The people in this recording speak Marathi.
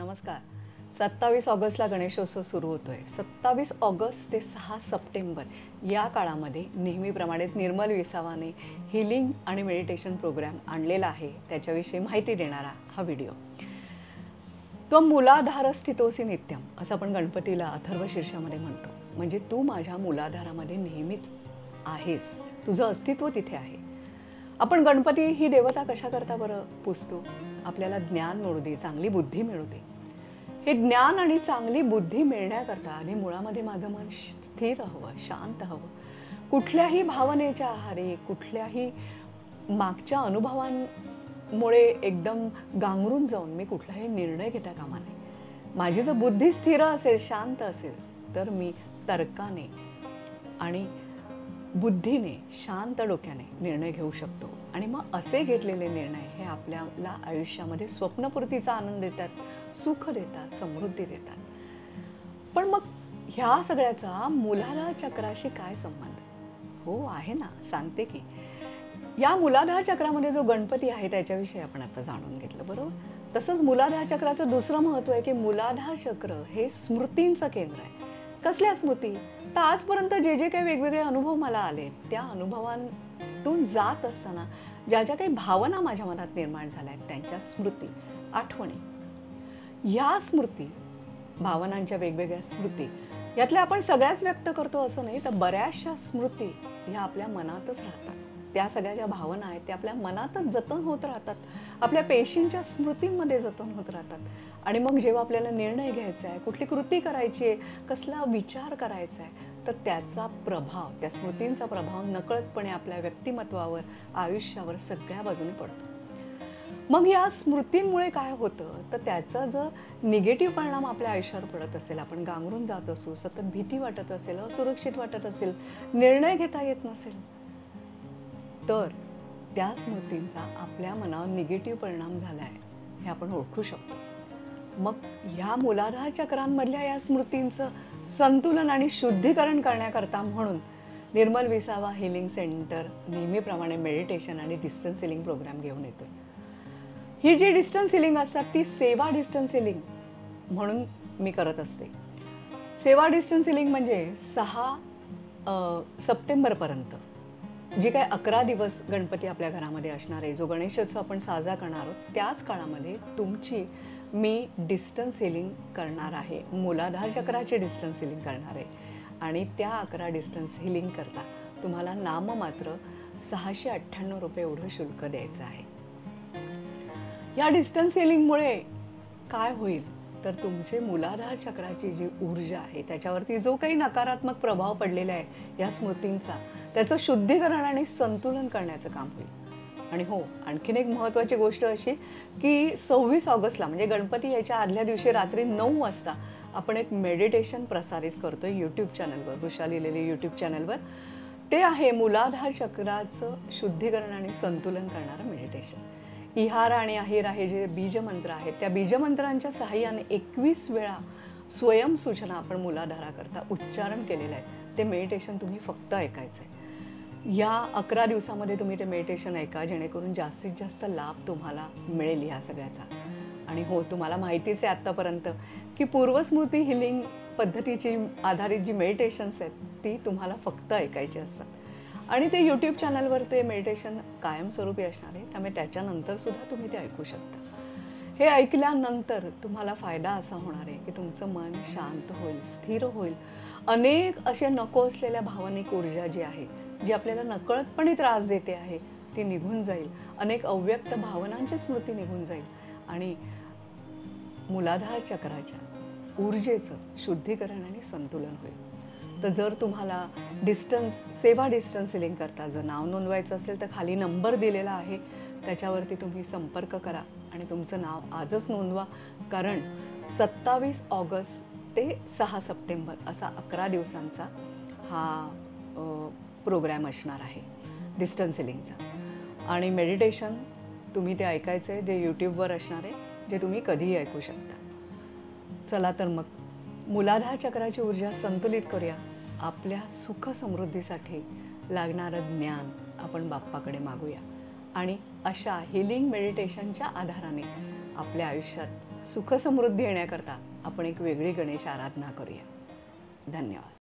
नमस्कार. 27 ऑगस्टला गणेशोत्सव सुरू होतोय. 27 ऑगस्ट ते 6 सप्टेंबर या काळामध्ये नेहमीप्रमाणे निर्मल विसावाने हीलिंग आणि मेडिटेशन प्रोग्राम आणलेला आहे. त्याच्याविषयी माहिती देणारा हा व्हिडिओ. त्वं मूलाधार स्थितोसी नित्यम असं आपण गणपतीला अथर्व शीर्षामध्ये म्हणतो. म्हणजे तू माझ्या मूलाधारामध्ये नेहमीच आहेस, तुझं अस्तित्व तिथे आहे. आपण गणपती ही देवता कशा करता बरं पुजतो? आपल्याला ज्ञान मिळू दे, चांगली बुद्धी मिळू दे. हे ज्ञान आणि चांगली बुद्धी मिळण्याकरता आणि मुळामध्ये माझं मन स्थिर हवं, शांत हवं. कुठल्याही भावनेच्या आहारी, कुठल्याही मागच्या अनुभवांमुळे एकदम गांगरून जाऊन मी कुठलाही निर्णय घेता कामा नये. माझी जर बुद्धी स्थिर असेल, शांत असेल, तर मी तर्काने आणि बुद्धीने, शांत डोक्याने निर्णय घेऊ शकतो. आणि मग असे घेतलेले निर्णय हे आपल्याला आयुष्यामध्ये स्वप्नपूर्तीचा आनंद देतात, सुख देतात, समृद्धी देतात. पण मग ह्या सगळ्याचा मूलाधार चक्राशी काय संबंध? हो आहे ना, सांगते की. या मूलाधार चक्रामध्ये जो गणपती आहे त्याच्याविषयी आपण आता जाणून घेतलं, बरोबर? तसंच मूलाधार चक्राचं दुसरं महत्त्व आहे की मूलाधार चक्र हे स्मृतींचं केंद्र आहे. कसल्या स्मृती? तर आजपर्यंत जे जे काही वेगवेगळे अनुभव मला आले, त्या अनुभवांतून जात असताना ज्या ज्या काही भावना माझ्या मनात निर्माण झाल्या आहेत, त्यांच्या स्मृती, आठवणी. या स्मृती, भावनांच्या वेगवेगळ्या स्मृती, यातल्या आपण सगळ्याच व्यक्त करतो असं नाही, तर बऱ्याचशा स्मृती ह्या आपल्या मनातच राहतात. त्या सगळ्या ज्या भावना आहेत त्या आपल्या मनातच जतन होत राहतात, आपल्या पेशींच्या स्मृतींमध्ये जतन होत राहतात. आणि मग जेव्हा आपल्याला निर्णय घ्यायचा आहे, कुठली कृती करायची आहे, कसला विचार करायचा आहे, तर त्याचा प्रभाव, त्या स्मृतींचा प्रभाव नकळतपणे आपल्या व्यक्तिमत्वावर, आयुष्यावर सगळ्या बाजूने पडतो. मग या स्मृतींमुळे काय होतं, तर त्याचा जर निगेटिव्ह परिणाम आपल्या आयुष्यावर पडत असेल, आपण गांगरून जात असू, सतत भीती वाटत असेल, असुरक्षित वाटत असेल, निर्णय घेता येत नसेल, तर त्या स्मृतींचा आपल्या मनावर निगेटिव्ह परिणाम झाला आहे हे आपण ओळखू शकतो. मग ह्या मूलाधार चक्रांमधल्या या स्मृतींचं संतुलन आणि शुद्धीकरण करण्याकरता म्हणून निर्मल विसावा हीलिंग सेंटर नेहमीप्रमाणे मेडिटेशन आणि डिस्टन्स हीलिंग प्रोग्राम घेऊन येतो. ही जी डिस्टन्स हीलिंग असतात ती सेवा डिस्टन्स हीलिंग म्हणून मी करत असते. सेवा डिस्टन्स हीलिंग म्हणजे 6 सप्टेंबरपर्यंत जी काय 11 दिवस गणपती आपल्या घरामध्ये असणार आहे, जो गणेशोत्सव आपण साजरा करणार आहोत, त्याच काळामध्ये तुमची मी डिस्टन्स हीलिंग करणार आहे, मूलाधार चक्राची डिस्टन्स हीलिंग करणार आहे. आणि त्या 11 डिस्टन्स हीलिंग करता तुम्हाला नाममात्र 698 रुपये एवढं शुल्क द्यायचं आहे. या डिस्टन्स हीलिंगमुळे काय होईल, तर तुमचे मूलाधार चक्राची जी ऊर्जा आहे त्याच्यावरती जो काही नकारात्मक प्रभाव पडलेला आहे या स्मृतींचा, त्याचं शुद्धीकरण आणि संतुलन करण्याचं काम होईल. आणि हो, आणखीन एक महत्त्वाची गोष्ट अशी की 26 ऑगस्टला म्हणजे गणपती याच्या आदल्या दिवशी रात्री 9 वाजता आपण एक मेडिटेशन प्रसारित करतोय यूट्यूब चॅनलवर, वृषा लिहिलेले यूट्यूब चॅनलवर. ते आहे मूलाधार चक्राचं शुद्धीकरण आणि संतुलन करणारं मेडिटेशन. इहार आणि अहिरा हे जे बीजमंत्र आहेत, त्या बीजमंत्रांच्या सहाय्याने 21 वेळा स्वयंसूचना आपण मूलाधाराकरता उच्चारण केलेलं आहे. ते मेडिटेशन तुम्ही फक्त ऐकायचं आहे. या 11 दिवसामध्ये तुम्ही ते मेडिटेशन ऐका, जेणेकरून जास्तीत जास्त लाभ तुम्हाला मिळेल ह्या सगळ्याचा. आणि हो, तुम्हाला माहितीच आहे आत्तापर्यंत की पूर्वस्मृती हिलिंग पद्धतीची आधारित जी मेडिटेशन्स आहेत ती तुम्हाला फक्त ऐकायची असतात. आणि ते यूट्यूब चॅनलवर ते मेडिटेशन कायमस्वरूपी असणार आहे, त्यामुळे त्याच्यानंतरसुद्धा तुम्ही ते ऐकू शकता. हे ऐकल्यानंतर तुम्हाला फायदा असा होणार आहे की तुमचं मन शांत होईल, स्थिर होईल. अनेक अशा नको असलेल्या भावनिक ऊर्जा जी आहे, जी आपल्याला नकळतपणे त्रास देते आहे, ती निघून जाईल. अनेक अव्यक्त भावनांची स्मृती निघून जाईल आणि मूलाधार चक्राच्या ऊर्जेचं शुद्धीकरण आणि संतुलन होईल. तर जर तुम्हाला सेवा डिस्टन्स हीलिंग करता जर नाव नोंदवायचं असेल तर खाली नंबर दिलेला आहे, त्याच्यावरती तुम्ही संपर्क करा आणि तुमचं नाव आजच नोंदवा. कारण 27 ऑगस्ट ते 6 सप्टेंबर असा 11 दिवसांचा हा प्रोग्रॅम असणार आहे डिस्टन्स हीलिंगचा. आणि मेडिटेशन तुम्ही ते ऐकायचं आहे, जे यूट्यूबवर असणार आहे, जे तुम्ही कधीही ऐकू शकता. चला तर मग मूलाधार चक्राची ऊर्जा संतुलित करूया. आपल्या सुख समृद्धीसाठी लागणारं ज्ञान आपण बाप्पाकडे मागूया आणि अशा हिलिंग मेडिटेशनच्या आधाराने आपल्या आयुष्यात सुख समृद्धी येण्याकरता आपण एक वेगळी गणेश आराधना करूया. धन्यवाद.